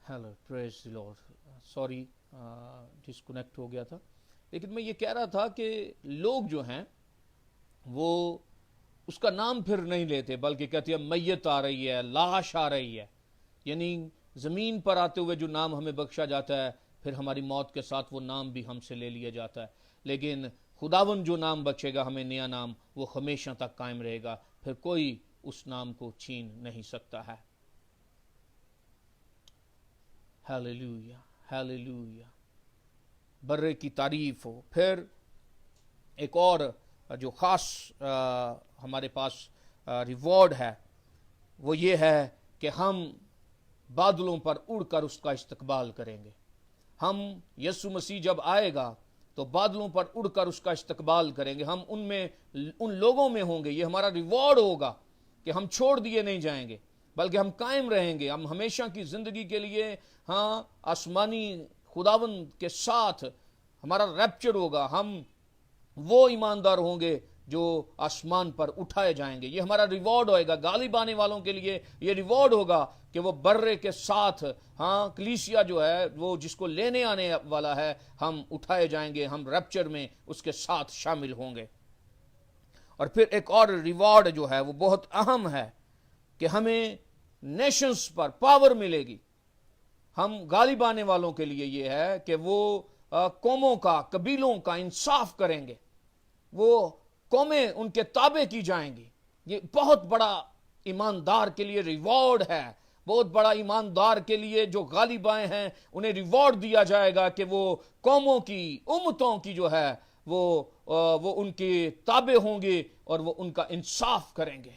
Hello پریز دی lord. Sorry disconnect ہو گیا تھا. لیکن میں یہ کہہ رہا تھا کہ لوگ جو ہیں وہ اس کا نام پھر نہیں لیتے بلکہ کہتے ہیں میت آ رہی ہے, لاش آ رہی ہے. یعنی زمین پر آتے ہوئے جو نام ہمیں بخشا جاتا ہے پھر ہماری موت کے ساتھ وہ نام بھی ہم سے لے لیا جاتا ہے. لیکن خداون جو نام بخشے گا ہمیں, نیا نام, وہ ہمیشہ تک قائم رہے گا, پھر کوئی اس نام کو چھین نہیں سکتا ہے. ہیلیلویا ہیلیلویا, برے کی تعریف ہو. پھر ایک اور جو خاص ہمارے پاس ریوارڈ ہے وہ یہ ہے کہ ہم بادلوں پر اڑ کر اس کا استقبال کریں گے. ہم یسوع مسیح جب آئے گا تو بادلوں پر اڑ کر اس کا استقبال کریں گے. ہم ان لوگوں میں ہوں گے. یہ ہمارا ریوارڈ ہوگا کہ ہم چھوڑ دیے نہیں جائیں گے بلکہ ہم قائم رہیں گے. ہم ہمیشہ کی زندگی کے لیے آسمانی خداوند کے ساتھ ہمارا ریپچر ہوگا. ہم وہ ایماندار ہوں گے جو آسمان پر اٹھائے جائیں گے. یہ ہمارا ریوارڈ ہوئے گا. غالب آنے والوں کے لیے یہ ریوارڈ ہوگا کہ وہ برے کے ساتھ, کلیسیا جو ہے وہ جس کو لینے آنے والا ہے, ہم اٹھائے جائیں گے, ہم ریپچر میں اس کے ساتھ شامل ہوں گے. اور پھر ایک اور ریوارڈ جو ہے وہ بہت اہم ہے کہ ہمیں نیشنز پر پاور ملے گی. ہم غالب آنے والوں کے لیے یہ ہے کہ وہ قوموں کا, قبیلوں کا انصاف کریں گے. وہ قومیں ان کے تابع کی جائیں گی. یہ بہت بڑا ایماندار کے لیے ریوارڈ ہے. بہت بڑا ایماندار کے لیے جو غالب آئے ہیں انہیں ریوارڈ دیا جائے گا کہ وہ قوموں کی, امتوں کی جو ہے وہ ان کے تابع ہوں گے اور وہ ان کا انصاف کریں گے.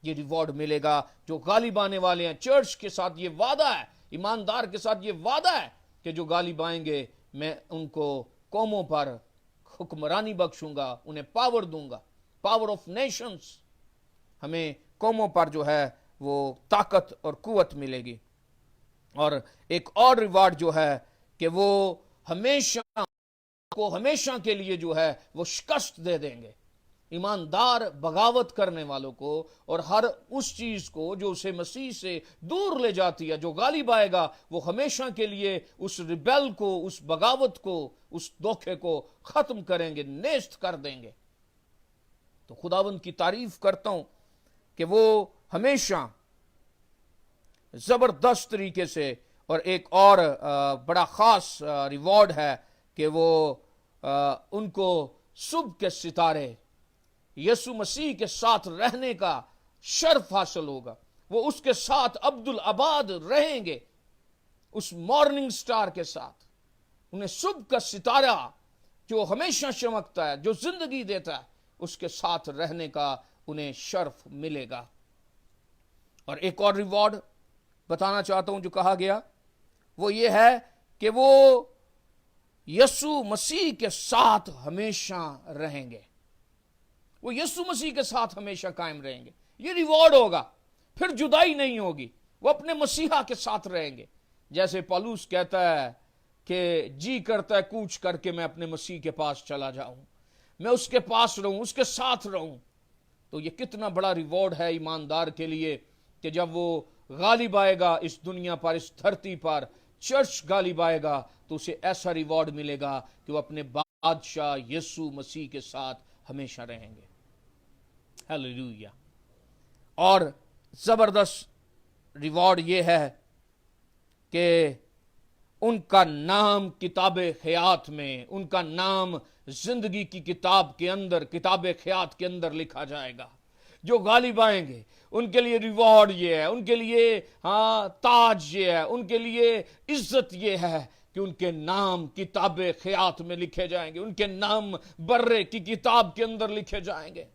یہ ریوارڈ ملے گا جو غالب آنے والے ہیں. چرچ کے ساتھ یہ وعدہ ہے, ایماندار کے ساتھ یہ وعدہ ہے کہ جو غالب آئیں گے میں ان کو قوموں پر حکمرانی بخشوں گا, انہیں پاور دوں گا, پاور آف نیشنز. ہمیں قوموں پر جو ہے وہ طاقت اور قوت ملے گی. اور ایک اور ریوارڈ جو ہے کہ وہ ہمیشہ کے لیے جو ہے وہ شکست دے دیں گے. ایماندار بغاوت کرنے والوں کو اور ہر اس چیز کو جو اسے مسیح سے دور لے جاتی ہے, جو غالب آئے گا وہ ہمیشہ کے لیے اس ریبیل کو, اس بغاوت کو, اس دھوکے کو ختم کریں گے, نیست کر دیں گے. تو خداوند کی تعریف کرتا ہوں کہ وہ ہمیشہ زبردست طریقے سے. اور ایک اور بڑا خاص ریوارڈ ہے کہ وہ ان کو صبح کے ستارے یسوع مسیح کے ساتھ رہنے کا شرف حاصل ہوگا. وہ اس کے ساتھ عبدالآباد رہیں گے, اس مارننگ سٹار کے ساتھ. انہیں صبح کا ستارہ جو ہمیشہ چمکتا ہے, جو زندگی دیتا ہے, اس کے ساتھ رہنے کا انہیں شرف ملے گا. اور ایک اور ریوارڈ بتانا چاہتا ہوں جو کہا گیا وہ یہ ہے کہ وہ یسوع مسیح کے ساتھ ہمیشہ رہیں گے. وہ یسوع مسیح کے ساتھ ہمیشہ قائم رہیں گے. یہ ریوارڈ ہوگا. پھر جدائی نہیں ہوگی. وہ اپنے مسیحا کے ساتھ رہیں گے. جیسے پالوس کہتا ہے کہ جی کرتا ہے کوچ کر کے میں اپنے مسیح کے پاس چلا جاؤں, میں اس کے پاس رہوں, اس کے ساتھ رہوں. تو یہ کتنا بڑا ریوارڈ ہے ایماندار کے لیے کہ جب وہ غالب آئے گا اس دنیا پر, اس دھرتی پر, چرچ غالب آئے گا تو اسے ایسا ریوارڈ ملے گا کہ وہ اپنے بادشاہ یسوع مسیح کے ساتھ ہمیشہ رہیں گے. ہیلیلویا. اور زبردست ریوارڈ یہ ہے کہ ان کا نام کتاب حیات میں, ان کا نام زندگی کی کتاب کے اندر, کتاب حیات کے اندر لکھا جائے گا. جو غالب آئیں گے ان کے لیے ریوارڈ یہ ہے, ان کے لیے تاج یہ ہے, ان کے لیے عزت یہ ہے کہ ان کے نام کتاب حیات میں لکھے جائیں گے. ان کے نام برے کی کتاب کے اندر لکھے جائیں گے.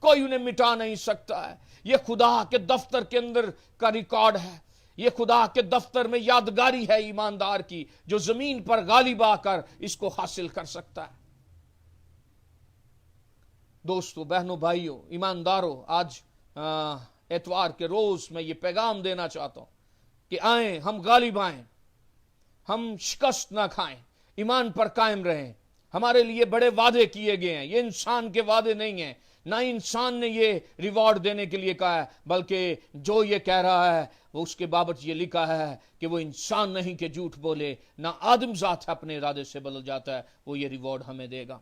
کوئی انہیں مٹا نہیں سکتا ہے. یہ خدا کے دفتر کے اندر کا ریکارڈ ہے. یہ خدا کے دفتر میں یادگاری ہے ایماندار کی, جو زمین پر غالب آ کر اس کو حاصل کر سکتا ہے. دوستو, بہنوں, بھائیوں, ایمانداروں, آج اتوار کے روز میں یہ پیغام دینا چاہتا ہوں کہ آئیں, ہم غالب آئیں, ہم شکست نہ کھائیں, ایمان پر قائم رہیں. ہمارے لیے بڑے وعدے کیے گئے ہیں. یہ انسان کے وعدے نہیں ہیں نہ انسان نے یہ ریوارڈ دینے کے لیے کہا ہے، بلکہ جو یہ کہہ رہا ہے وہ اس کے بابت یہ لکھا ہے کہ وہ انسان نہیں کہ جھوٹ بولے، نہ آدم ذات اپنے ارادے سے بدل جاتا ہے، وہ یہ ریوارڈ ہمیں دے گا۔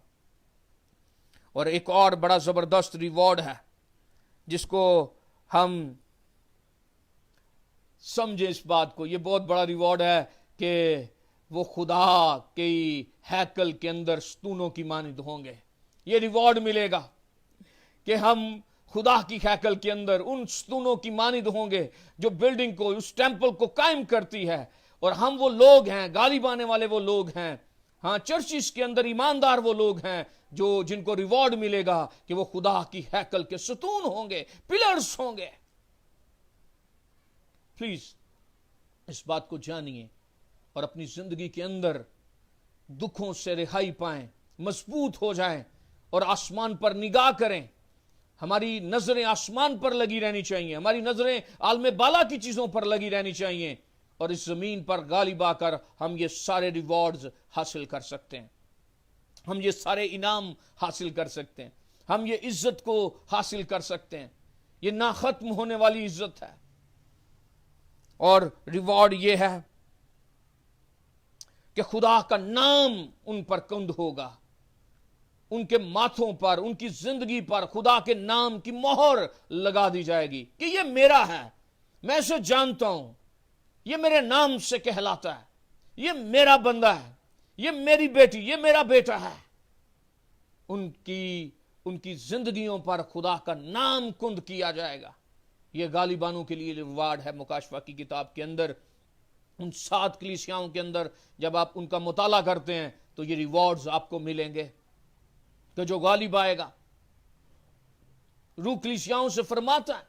اور ایک اور بڑا زبردست ریوارڈ ہے جس کو ہم سمجھے اس بات کو، یہ بہت بڑا ریوارڈ ہے کہ وہ خدا کی ہیکل کے اندر ستونوں کی مانند ہوں گے۔ یہ ریوارڈ ملے گا کہ ہم خدا کی ہیکل کے اندر ان ستونوں کی مانند ہوں گے جو بلڈنگ کو، اس ٹیمپل کو قائم کرتی ہے، اور ہم وہ لوگ ہیں، غالب آنے والے وہ لوگ ہیں، ہاں چرچز کے اندر ایماندار وہ لوگ ہیں جن کو ریوارڈ ملے گا کہ وہ خدا کی ہیکل کے ستون ہوں گے، پلرز ہوں گے۔ پلیز اس بات کو جانیے اور اپنی زندگی کے اندر دکھوں سے رہائی پائیں، مضبوط ہو جائیں اور آسمان پر نگاہ کریں۔ ہماری نظریں آسمان پر لگی رہنی چاہیے، ہماری نظریں عالم بالا کی چیزوں پر لگی رہنی چاہیے، اور اس زمین پر غالب آ کر ہم یہ سارے ریوارڈز حاصل کر سکتے ہیں، ہم یہ سارے انعام حاصل کر سکتے ہیں، ہم یہ عزت کو حاصل کر سکتے ہیں۔ یہ نہ ختم ہونے والی عزت ہے، اور ریوارڈ یہ ہے کہ خدا کا نام ان پر کند ہوگا، ان کے ماتھوں پر، ان کی زندگی پر خدا کے نام کی مہر لگا دی جائے گی کہ یہ میرا ہے، میں اسے جانتا ہوں، یہ میرے نام سے کہلاتا ہے، یہ میرا بندہ ہے، یہ میری بیٹی، یہ میرا بیٹا ہے۔ ان کی زندگیوں پر خدا کا نام کند کیا جائے گا۔ یہ غالبانوں کے لیے ریوارڈ ہے۔ مکاشفہ کی کتاب کے اندر ان 7 کلیسیاؤں کے اندر جب آپ ان کا مطالعہ کرتے ہیں تو یہ ریوارڈز آپ کو ملیں گے کہ جو غالب آئے گا، روح کلیسیاؤں سے فرماتا ہے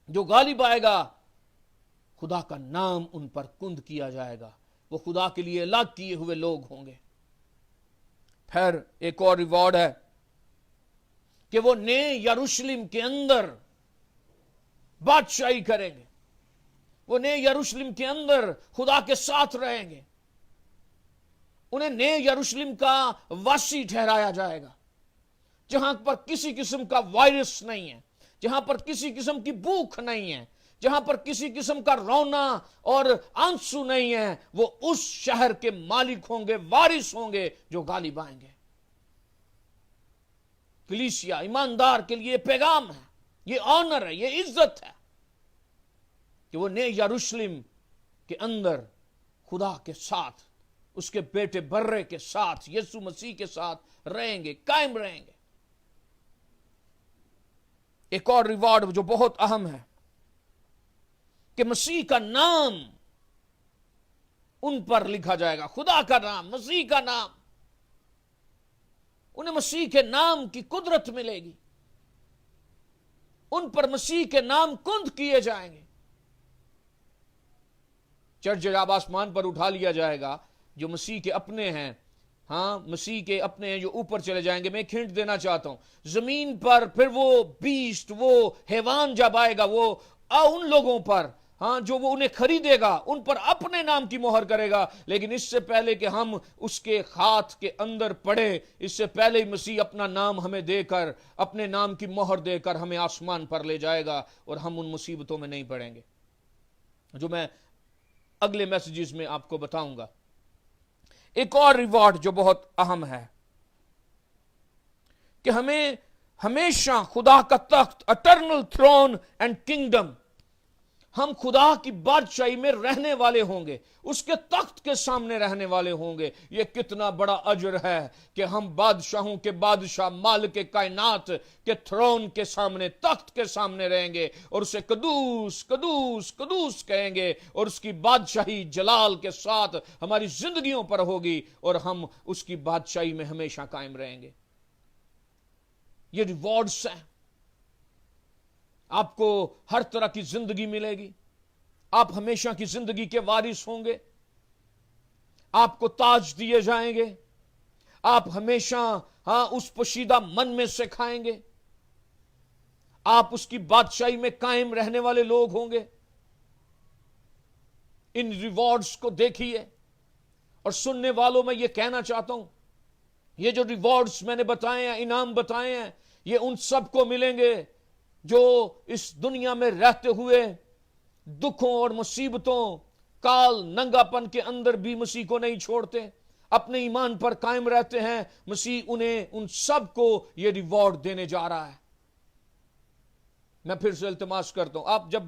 جو غالب آئے گا خدا کا نام ان پر کند کیا جائے گا، وہ خدا کے لیے الگ کیے ہوئے لوگ ہوں گے۔ پھر ایک اور ریوارڈ ہے کہ وہ نئے یروشلم کے اندر بادشاہی کریں گے، وہ نئے یروشلم کے اندر خدا کے ساتھ رہیں گے، انہیں نئے یروشلم کا واسی ٹھہرایا جائے گا، جہاں پر کسی قسم کا وائرس نہیں ہے، جہاں پر کسی قسم کی بھوک نہیں ہے، جہاں پر کسی قسم کا رونا اور آنسو نہیں ہے۔ وہ اس شہر کے مالک ہوں گے، وارث ہوں گے جو غالب آئیں گے۔ کلیسیا ایماندار کے لیے پیغام ہے، یہ آنر ہے، یہ عزت ہے کہ وہ نئے یروشلم کے اندر خدا کے ساتھ، اس کے بیٹے برے کے ساتھ، یسوع مسیح کے ساتھ رہیں گے، قائم رہیں گے۔ ایک اور ریوارڈ جو بہت اہم ہے کہ مسیح کا نام ان پر لکھا جائے گا، خدا کا نام، مسیح کا نام، انہیں مسیح کے نام کی قدرت ملے گی، ان پر مسیح کے نام کند کیے جائیں گے۔ چرچ جب آسمان پر اٹھا لیا جائے گا، جو مسیح کے اپنے ہیں، ہاں مسیح کے اپنے ہیں جو اوپر چلے جائیں گے۔ میں ایک ہنٹ دینا چاہتا ہوں، زمین پر پھر وہ بیسٹ، وہ حیوان جب آئے گا، وہ ان لوگوں پر، ہاں جو وہ انہیں خریدے گا، ان پر اپنے نام کی مہر کرے گا۔ لیکن اس سے پہلے کہ ہم اس کے ہاتھ کے اندر پڑے، اس سے پہلے ہی مسیح اپنا نام ہمیں دے کر، اپنے نام کی مہر دے کر ہمیں آسمان پر لے جائے گا، اور ہم ان مصیبتوں میں نہیں پڑیں گے جو میں اگلے میسیجز میں آپ کو بتاؤں گا۔ ایک اور ریوارڈ جو بہت اہم ہے کہ ہمیں ہمیشہ خدا کا تخت، اٹرنل تھرون اینڈ کنگڈم، ہم خدا کی بادشاہی میں رہنے والے ہوں گے، اس کے تخت کے سامنے رہنے والے ہوں گے۔ یہ کتنا بڑا اجر ہے کہ ہم بادشاہوں کے بادشاہ، مالک کائنات کے تھرون کے سامنے، تخت کے سامنے رہیں گے، اور اسے قدوس قدوس قدوس کہیں گے، اور اس کی بادشاہی جلال کے ساتھ ہماری زندگیوں پر ہوگی، اور ہم اس کی بادشاہی میں ہمیشہ قائم رہیں گے۔ یہ ریوارڈز ہیں۔ آپ کو ہر طرح کی زندگی ملے گی، آپ ہمیشہ کی زندگی کے وارث ہوں گے، آپ کو تاج دیے جائیں گے، آپ ہمیشہ اس پوشیدہ من میں سے کھائیں گے، آپ اس کی بادشاہی میں قائم رہنے والے لوگ ہوں گے۔ ان ریوارڈز کو دیکھیے، اور سننے والوں میں یہ کہنا چاہتا ہوں، یہ جو ریوارڈز میں نے بتائے ہیں، انعام بتائے ہیں، یہ ان سب کو ملیں گے جو اس دنیا میں رہتے ہوئے دکھوں اور مصیبتوں کال ننگا پن کے اندر بھی مسیح کو نہیں چھوڑتے، اپنے ایمان پر قائم رہتے ہیں۔ مسیح انہیں ان سب کو یہ ریوارڈ دینے جا رہا ہے۔ میں پھر سے التماس کرتا ہوں، آپ جب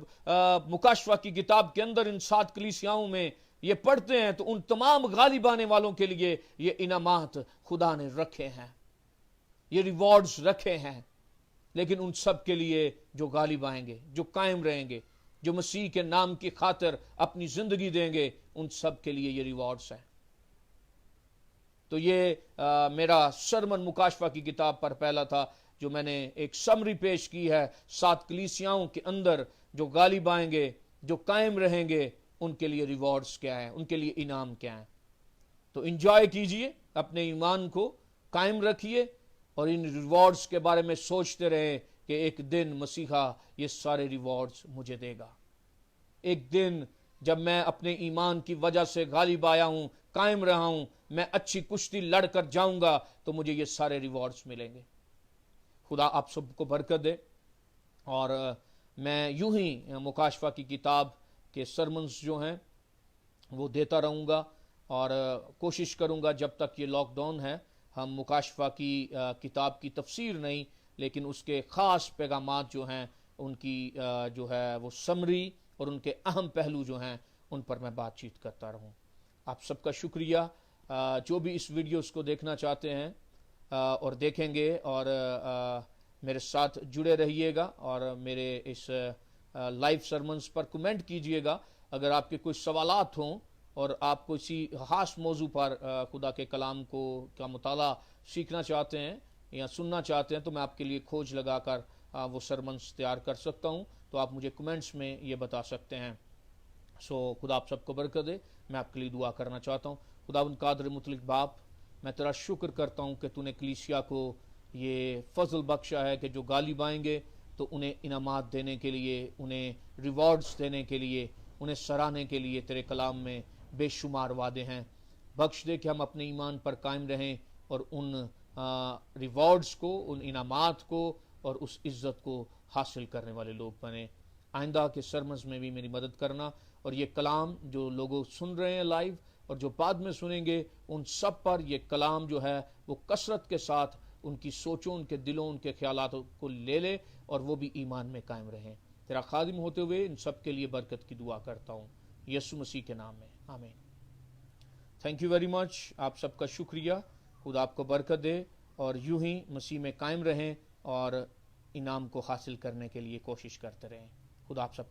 مکاشفہ کی کتاب کے اندر ان 7 کلیسیاؤں میں یہ پڑھتے ہیں تو ان تمام غالب آنے والوں کے لیے یہ انعامات خدا نے رکھے ہیں، یہ ریوارڈز رکھے ہیں، لیکن ان سب کے لیے جو غالب آئیں گے، جو قائم رہیں گے، جو مسیح کے نام کی خاطر اپنی زندگی دیں گے، ان سب کے لیے یہ ریوارڈز ہیں۔ تو یہ میرا سرمن مکاشفہ کی کتاب پر پہلا تھا، جو میں نے ایک سمری پیش کی ہے 7 کلیسیاؤں کے اندر جو غالب آئیں گے، جو قائم رہیں گے، ان کے لیے ریوارڈز کیا ہیں، ان کے لیے انعام کیا ہیں۔ تو انجوائے کیجئے، اپنے ایمان کو قائم رکھیے اور ان ریوارڈز کے بارے میں سوچتے رہیں کہ ایک دن مسیحا یہ سارے ریوارڈز مجھے دے گا۔ ایک دن جب میں اپنے ایمان کی وجہ سے غالب آیا ہوں، قائم رہا ہوں، میں اچھی کشتی لڑ کر جاؤں گا تو مجھے یہ سارے ریوارڈز ملیں گے۔ خدا آپ سب کو برکت دے، اور میں یوں ہی مکاشفہ کی کتاب کے سرمنز جو ہیں وہ دیتا رہوں گا، اور کوشش کروں گا جب تک یہ لاک ڈاؤن ہے ہم مکاشفہ کی کتاب کی تفسیر نہیں، لیکن اس کے خاص پیغامات جو ہیں ان کی جو ہے وہ سمری اور ان کے اہم پہلو جو ہیں ان پر میں بات چیت کرتا رہوں۔ آپ سب کا شکریہ۔ جو بھی اس ویڈیوز کو دیکھنا چاہتے ہیں اور دیکھیں گے، اور میرے ساتھ جڑے رہیے گا، اور میرے اس لائیو سرمنز پر کمنٹ کیجئے گا۔ اگر آپ کے کوئی سوالات ہوں اور آپ کسی خاص موضوع پر خدا کے کلام کا مطالعہ سیکھنا چاہتے ہیں یا سننا چاہتے ہیں، تو میں آپ کے لیے کھوج لگا کر وہ سرمنز تیار کر سکتا ہوں، تو آپ مجھے کمنٹس میں یہ بتا سکتے ہیں۔ خدا آپ سب کو برکت دے۔ میں آپ کے لیے دعا کرنا چاہتا ہوں۔ خداوند قادر مطلق باپ، میں تیرا شکر کرتا ہوں کہ تو نے کلیسیا کو یہ فضل بخشا ہے کہ جو غالب آئیں گے تو انہیں انعامات دینے کے لیے، انہیں ریوارڈز دینے کے لیے، انہیں سراہنے کے لیے تیرے کلام میں بے شمار وعدے ہیں۔ بخش دے کہ ہم اپنے ایمان پر قائم رہیں اور ان ریوارڈز کو، ان انعامات کو اور اس عزت کو حاصل کرنے والے لوگ بنیں۔ آئندہ کے سرمز میں بھی میری مدد کرنا، اور یہ کلام جو لوگوں سن رہے ہیں لائیو اور جو بعد میں سنیں گے، ان سب پر یہ کلام جو ہے وہ کثرت کے ساتھ ان کی سوچوں، ان کے دلوں، ان کے خیالات کو لے لے، اور وہ بھی ایمان میں قائم رہیں۔ تیرا خادم ہوتے ہوئے ان سب کے لیے برکت کی دعا کرتا ہوں یسوع مسیح کے نام میں، آمین۔ Thank you very much. آپ سب کا شکریہ۔ خدا آپ کو برکت دے، اور یوں ہی مسیح میں قائم رہیں اور انعام کو حاصل کرنے کے لیے کوشش کرتے رہیں۔ خدا آپ سب